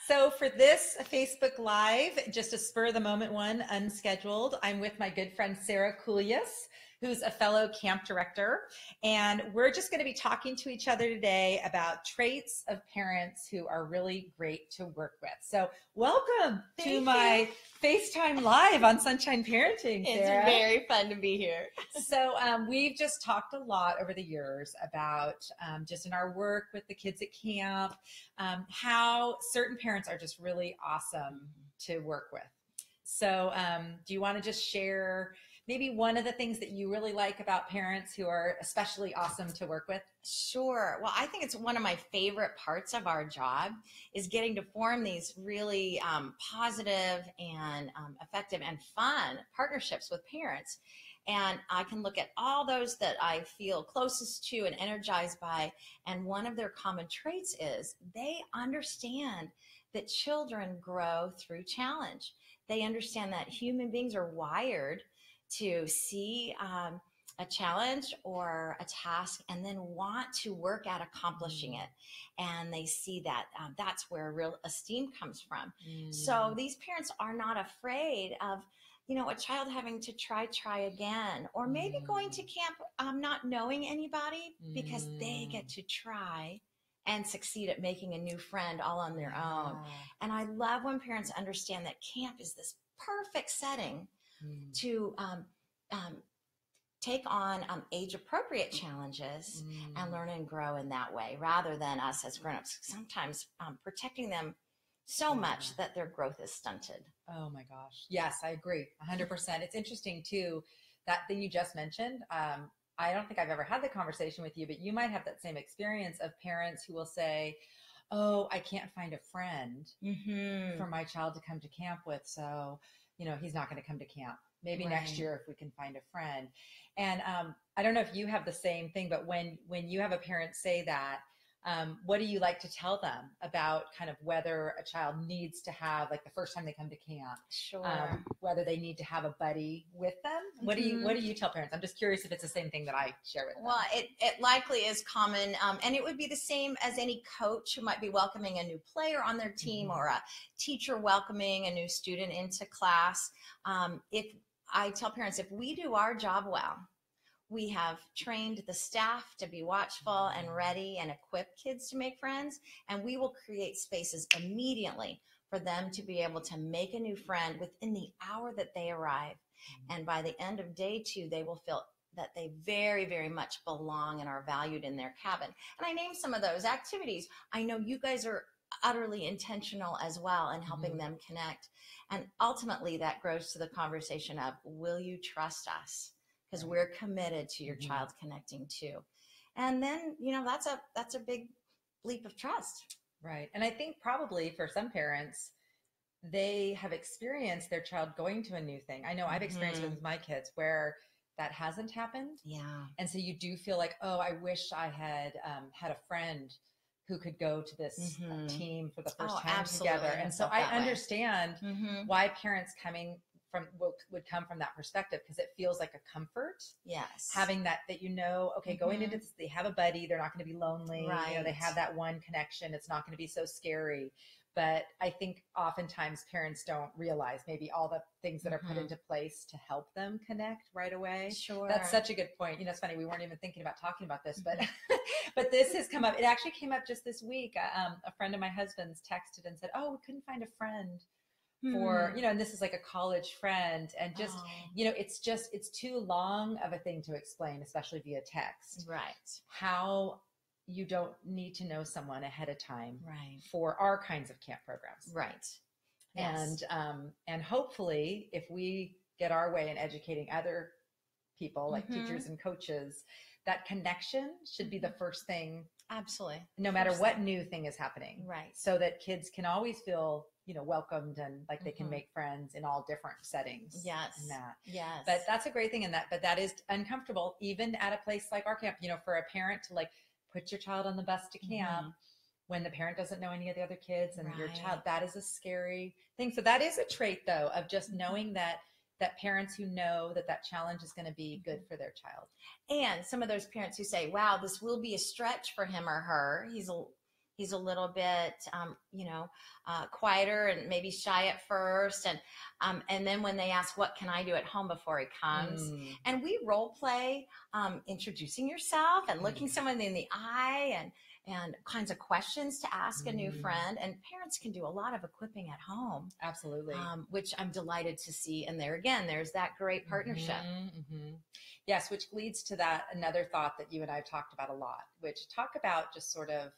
So for this Facebook Live, just a spur of the moment one, unscheduled, I'm with my good friend Sarah Koulias, who's a fellow camp director. And we're just going to be talking to each other today about traits of parents who are really great to work with. So welcome to my FaceTime Live on Sunshine Parenting, Sarah. It's very fun to be here. So we've just talked a lot over the years about just in our work with the kids at camp, how certain parents are just really awesome to work with. So do you want to just share maybe one of the things that you really like about parents who are especially awesome to work with? Sure. Well, I think it's one of my favorite parts of our job is getting to form these really positive and effective and fun partnerships with parents. And I can look at all those that I feel closest to and energized by. And one of their common traits is they understand that children grow through challenge. They understand that human beings are wired to see a challenge or a task and then want to work at accomplishing it. And they see that that's where real esteem comes from. So these parents are not afraid of a child having to try again, or maybe going to camp not knowing anybody because they get to try and succeed at making a new friend all on their own. And I love when parents understand that camp is this perfect setting to take on age-appropriate challenges and learn and grow in that way, rather than us as grown-ups sometimes protecting them so much that their growth is stunted. Oh my gosh. Yes, I agree 100%. It's interesting too, that thing you just mentioned. I don't think I've ever had the conversation with you, but you might have that same experience of parents who will say, oh, I can't find a friend for my child to come to camp with. So, he's not going to come to camp. Maybe next year if we can find a friend. And I don't know if you have the same thing, but when you have a parent say that, what do you like to tell them about kind of whether a child needs to have, like the first time they come to camp, whether they need to have a buddy with them? What do you tell parents? I'm just curious if it's the same thing that I share with them. Well, it likely is common, and it would be the same as any coach who might be welcoming a new player on their team or a teacher welcoming a new student into class. If I tell parents, if we do our job well, we have trained the staff to be watchful and ready and equip kids to make friends, and we will create spaces immediately for them to be able to make a new friend within the hour that they arrive. And by the end of day 2, they will feel that they very, very much belong and are valued in their cabin. And I named some of those activities. I know you guys are utterly intentional as well in helping them connect. And ultimately that grows to the conversation of, will you trust us? Because we're committed to your child connecting too. And then, that's a big leap of trust. Right. And I think probably for some parents, they have experienced their child going to a new thing. I know I've experienced it with my kids where that hasn't happened. Yeah. And so you do feel like, oh, I wish I had had a friend who could go to this team for the first time together. And so I understand why parents would come from that perspective, because it feels like a comfort. Yes. Having that okay, going into this, they have a buddy, they're not going to be lonely. Right. They have that one connection. It's not going to be so scary. But I think oftentimes parents don't realize maybe all the things that are put into place to help them connect right away. Sure. That's such a good point. It's funny, we weren't even thinking about talking about this, but but this has come up. It actually came up just this week. A friend of my husband's texted and said, oh, we couldn't find a friend for, and this is like a college friend, and just, it's too long of a thing to explain, especially via text. Right. How you don't need to know someone ahead of time for our kinds of camp programs. Right. Yes. And hopefully if we get our way in educating other people like teachers and coaches, that connection should be the first thing. Absolutely. No matter what new thing is happening. Right. So that kids can always feel welcomed and like they can make friends in all different settings. Yes. Yes. But that's a great thing but that is uncomfortable, even at a place like our camp, for a parent to put your child on the bus to camp when the parent doesn't know any of the other kids and your child, that is a scary thing. So that is a trait though, of just knowing that parents who know that challenge is going to be good for their child. And some of those parents who say, wow, this will be a stretch for him or her. He's he's a little bit, quieter and maybe shy at first. And then when they ask, what can I do at home before he comes? And we role play, introducing yourself and looking someone in the eye and kinds of questions to ask a new friend. And parents can do a lot of equipping at home. Absolutely. Which I'm delighted to see. And there again, there's that great partnership. Yes, which leads to that another thought that you and I have talked about a lot, which talk about just sort of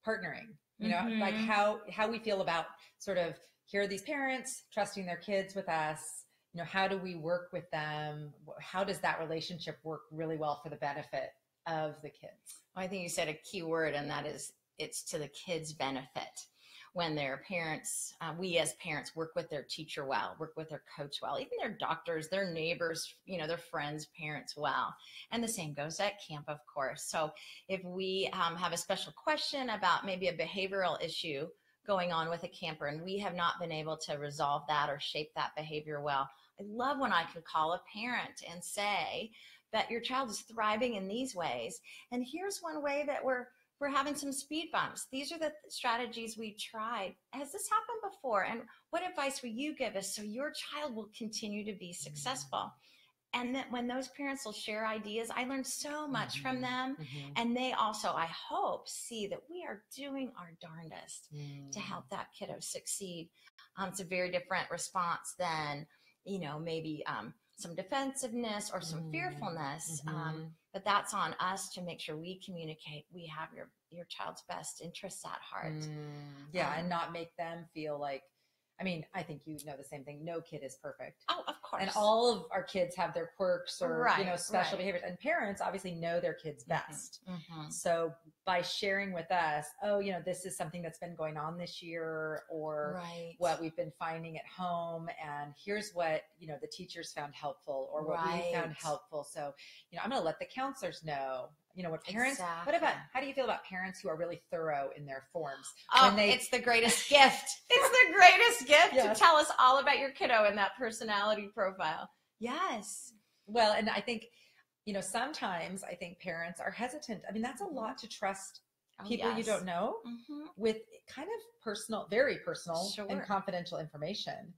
partnering, like how we feel about sort of, here are these parents trusting their kids with us, how do we work with them? How does that relationship work really well for the benefit of the kids? Well, I think you said a key word, and that is, it's to the kids' benefit. When their parents, we as parents work with their teacher well, work with their coach well, even their doctors, their neighbors, their friends' parents well. And the same goes at camp, of course. So if we have a special question about maybe a behavioral issue going on with a camper and we have not been able to resolve that or shape that behavior well, I love when I can call a parent and say that your child is thriving in these ways. And here's one way that we're having some speed bumps. These are the strategies we tried. Has this happened before? And what advice will you give us so your child will continue to be successful? And then when those parents will share ideas, I learned so much from them. And they also, I hope, see that we are doing our darndest to help that kiddo succeed. It's a very different response than, maybe some defensiveness or some fearfulness. But that's on us to make sure we communicate. We have your child's best interests at heart. And not make them feel like, I think the same thing. No kid is perfect. Oh, of course. And all of our kids have their quirks or, special behaviors. And parents obviously know their kids best. So by sharing with us, this is something that's been going on this year, or what we've been finding at home. And here's what, the teachers found helpful, or what we found helpful. So, I'm going to let the counselors know. What parents, Exactly. How do you feel about parents who are really thorough in their forms? Oh, it's the greatest gift. It's the greatest gift to tell us all about your kiddo and that personality profile. Yes. Well, and I think, sometimes I think parents are hesitant. That's a lot to trust people you don't know with kind of personal, very personal and confidential information.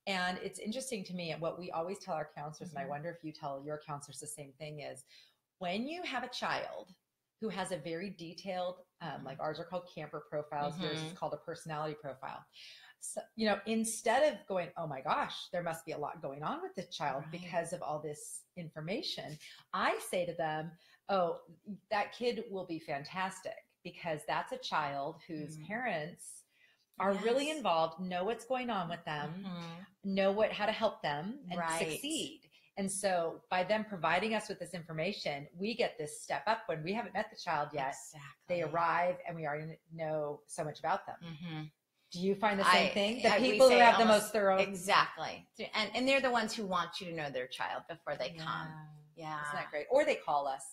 And it's interesting to me, and what we always tell our counselors, and I wonder if you tell your counselors the same thing, is when you have a child who has a very detailed, like ours are called camper profiles, yours is called a personality profile. So, instead of going, oh my gosh, there must be a lot going on with the child because of all this information, I say to them, oh, that kid will be fantastic, because that's a child whose parents are really involved, know what's going on with them, know how to help them and succeed. And so by them providing us with this information, we get this step up when we haven't met the child yet. They arrive and we already know so much about them. Do you find the same thing? The people who have the most thorough. Exactly. And they're the ones who want you to know their child before they come. Yeah. Isn't that great? Or they call us.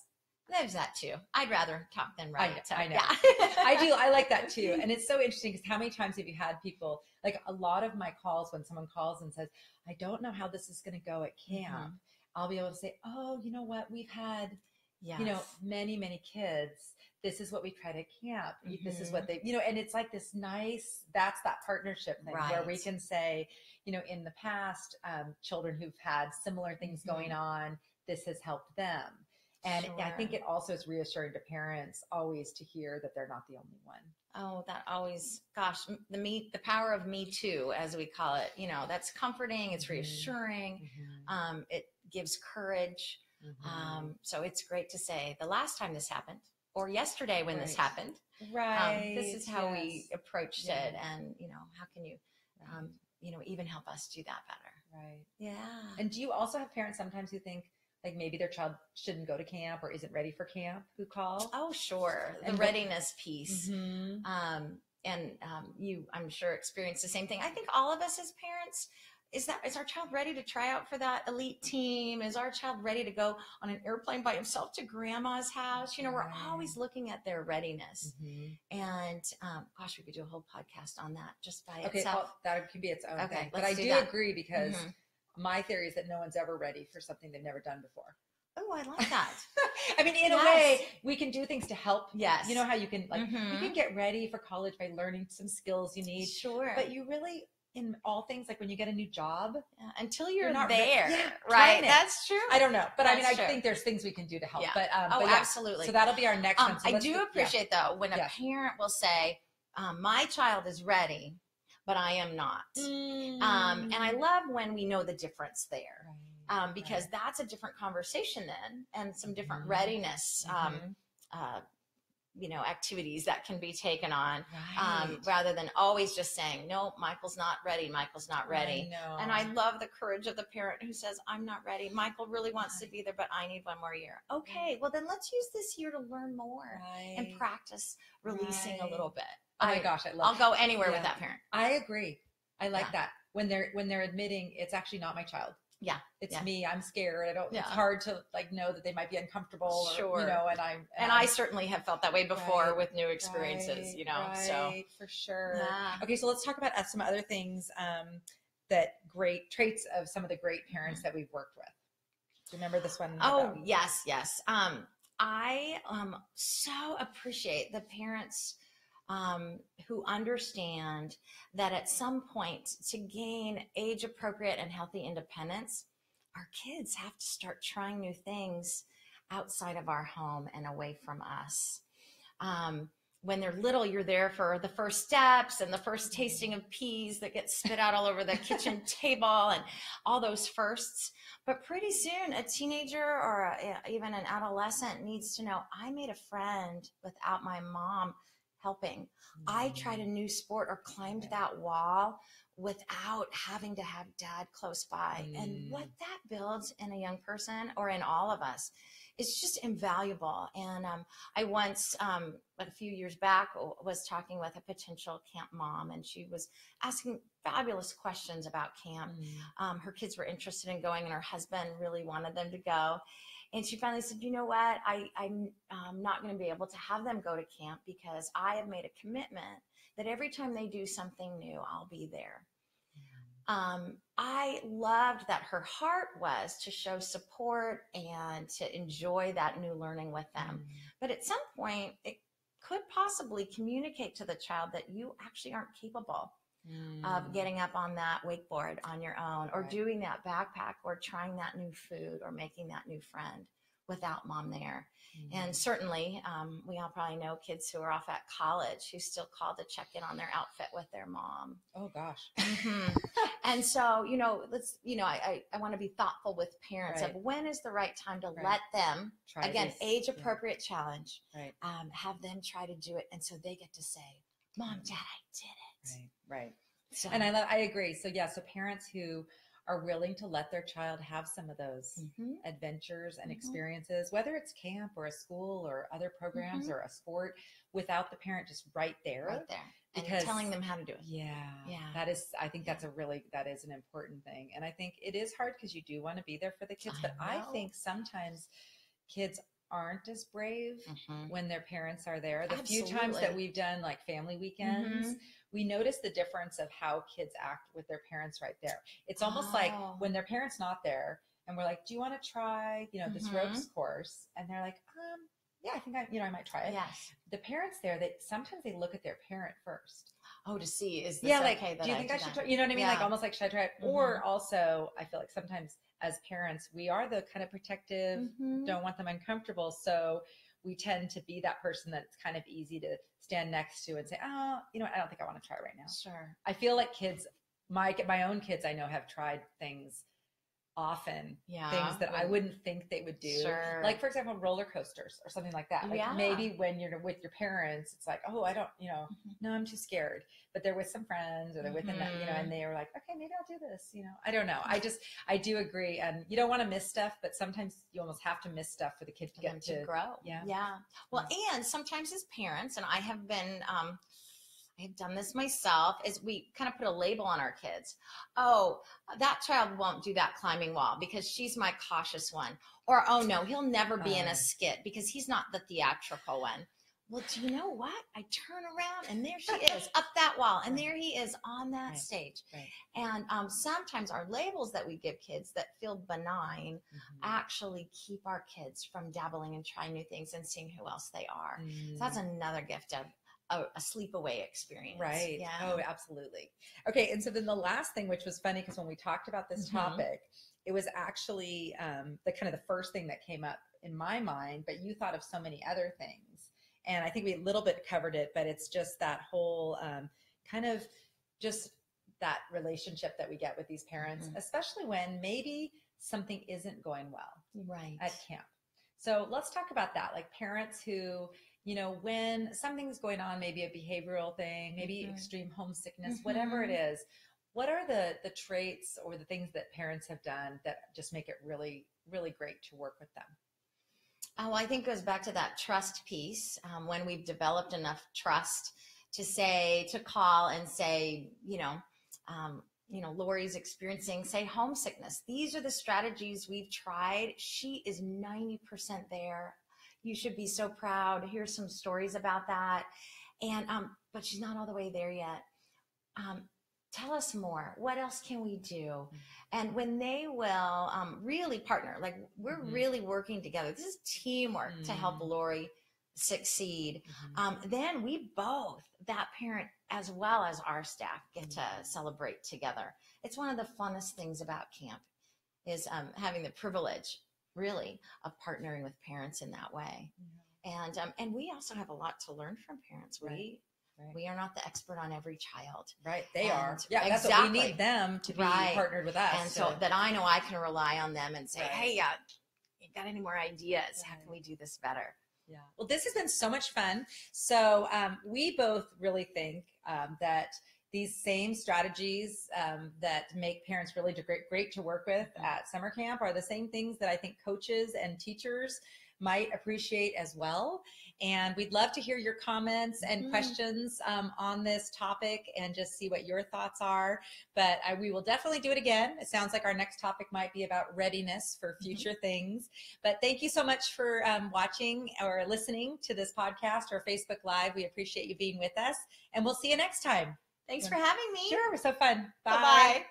There's that too. I'd rather talk than write. I know. I do. I like that too. And it's so interesting, because how many times have you had people, like a lot of my calls, when someone calls and says, I don't know how this is going to go at camp, I'll be able to say, oh, you know what? We've had, many, many kids. This is what we tried at camp. This is what they, and it's like this nice, that's that partnership thing where we can say, in the past, children who've had similar things going on, this has helped them. And I think it also is reassuring to parents always to hear that they're not the only one. Oh, that always, gosh, the power of me too, as we call it, that's comforting. It's reassuring. It gives courage. So it's great to say the last time this happened, or yesterday when this happened, this is how we approached it. And, how can you, even help us do that better? Right. Yeah. And do you also have parents sometimes who think, like, maybe their child shouldn't go to camp or isn't ready for camp, who call? Oh, sure. The readiness piece. You, I'm sure, experience the same thing. I think all of us as parents, is our child ready to try out for that elite team? Is our child ready to go on an airplane by himself to grandma's house? We're always looking at their readiness. And gosh, we could do a whole podcast on that just by itself. Well, that could be its own thing. But I do agree, because my theory is that no one's ever ready for something they've never done before. Oh, I like that. I mean, in a way, we can do things to help. Yes. You know how you can you can get ready for college by learning some skills you need. Sure. But you really, in all things, like when you get a new job, until you're not there, right? That's true. I don't know, but That's I think there's things we can do to help. Yeah. But absolutely. So that'll be our next one. So I do appreciate though when a parent will say, "My child is ready, but I am not." And I love when we know the difference there. Because that's a different conversation then, and some different readiness, activities that can be taken on, rather than always just saying, no, Michael's not ready. Michael's not ready. And I love the courage of the parent who says, I'm not ready. Michael really wants to be there, but I need one more year. Okay, well then let's use this year to learn more and practice releasing a little bit. Oh my gosh, I love I'll go anywhere with that parent. I agree. I like that. When they're admitting it's actually not my child. Yeah. It's me. I'm scared. It's hard to know that they might be uncomfortable. Sure. And I certainly have felt that way before with new experiences, so. For sure. Yeah. Okay. So let's talk about some other things, that great traits of some of the great parents that we've worked with. Remember this one? Oh, yes. I so appreciate the parents who understand that at some point, to gain age appropriate and healthy independence, our kids have to start trying new things outside of our home and away from us. When they're little, you're there for the first steps and the first tasting of peas that get spit out all over the kitchen table and all those firsts. But pretty soon, a teenager or even an adolescent needs to know, I made a friend without my mom helping. I tried a new sport or climbed that wall without having to have dad close by. And what that builds in a young person or in all of us is just invaluable. And I once, a few years back, was talking with a potential camp mom, and she was asking fabulous questions about camp. Her kids were interested in going, and her husband really wanted them to go. And she finally said, you know what, I'm not going to be able to have them go to camp because I have made a commitment that every time they do something new, I'll be there. I loved that her heart was to show support and to enjoy that new learning with them. But at some point, it could possibly communicate to the child that you actually aren't capable of getting up on that wakeboard on your own, or doing that backpack, or trying that new food, or making that new friend without mom there. And certainly, we all probably know kids who are off at college who still call to check in on their outfit with their mom. Oh gosh. And so, I want to be thoughtful with parents of when is the right time to let them, again, age appropriate challenge, have them try to do it. And so they get to say, Mom, Dad, I did it. Right. So. And I agree. So so parents who are willing to let their child have some of those adventures and experiences, whether it's camp or a school or other programs or a sport, without the parent just right there. And telling them how to do it. Yeah. I think that is an important thing. And I think it is hard because you do want to be there for the kids, but I think sometimes kids aren't as brave when their parents are there. The few times that we've done like family weekends, we notice the difference of how kids act with their parents right there. It's almost like when their parents not there and we're like, do you want to try, this ropes course? And they're like, yeah, I think I might try it. Yes. The parents there, sometimes they look at their parent first. Oh, to see, is this okay that do you think I should try? You know what I mean? Like almost like, should I try it? Or also, I feel like sometimes as parents, we are the kind of protective, don't want them uncomfortable. So we tend to be that person that's kind of easy to stand next to and say, oh, I don't think I want to try right now. Sure. I feel like kids, my own kids, I know have tried things often, things that I wouldn't think they would do. Sure. Like, for example, roller coasters or something like that. Like maybe when you're with your parents, it's like, oh, I don't, no, I'm too scared. But they're with some friends or they're with them, and they are like, okay, maybe I'll do this. I don't know. I do agree. And you don't want to miss stuff, but sometimes you almost have to miss stuff for the kid to get to grow. Yeah. Well, and sometimes as parents, and I have been, I've done this myself, is we kind of put a label on our kids. Oh, that child won't do that climbing wall because she's my cautious one. Or, oh no, he'll never be in a skit because he's not the theatrical one. Well, do you know what? I turn around and there she is up that wall, and there he is on that stage. Right. And sometimes our labels that we give kids that feel benign actually keep our kids from dabbling and trying new things and seeing who else they are. So that's another gift of a sleepaway experience. Right. Yeah. Oh, absolutely. Okay. And so then the last thing, which was funny, because when we talked about this topic, it was actually the kind of the first thing that came up in my mind, but you thought of so many other things. And I think we a little bit covered it, but it's just that whole kind of just that relationship that we get with these parents, especially when maybe something isn't going well at camp. So let's talk about that. Like parents who, you know, when something's going on, maybe a behavioral thing, maybe extreme homesickness, whatever it is, what are the traits or the things that parents have done that just make it really, really great to work with them? Oh, I think it goes back to that trust piece. When we've developed enough trust to call and say, Lori's experiencing, say, homesickness. These are the strategies we've tried. She is 90% there. You should be so proud. Here's some stories about that. And, but she's not all the way there yet. Tell us more. What else can we do? And when they will really partner, like we're really working together. This is teamwork to help Lori succeed. Then we both, that parent as well as our staff, get to celebrate together. It's one of the funnest things about camp is having the privilege, really, of partnering with parents in that way. And we also have a lot to learn from parents. We are not the expert on every child. Right. They are. Yeah, that's exactly. what we need them to be partnered with us. And so that I know I can rely on them and say, hey, you got any more ideas? How can we do this better? Yeah. Well, this has been so much fun. So we both really think that these same strategies that make parents really great to work with at summer camp are the same things that I think coaches and teachers might appreciate as well. And we'd love to hear your comments and questions on this topic and just see what your thoughts are. But we will definitely do it again. It sounds like our next topic might be about readiness for future things. But thank you so much for watching or listening to this podcast or Facebook Live. We appreciate you being with us, and we'll see you next time. Thanks for having me. Sure, it was so fun. Bye. Bye-bye.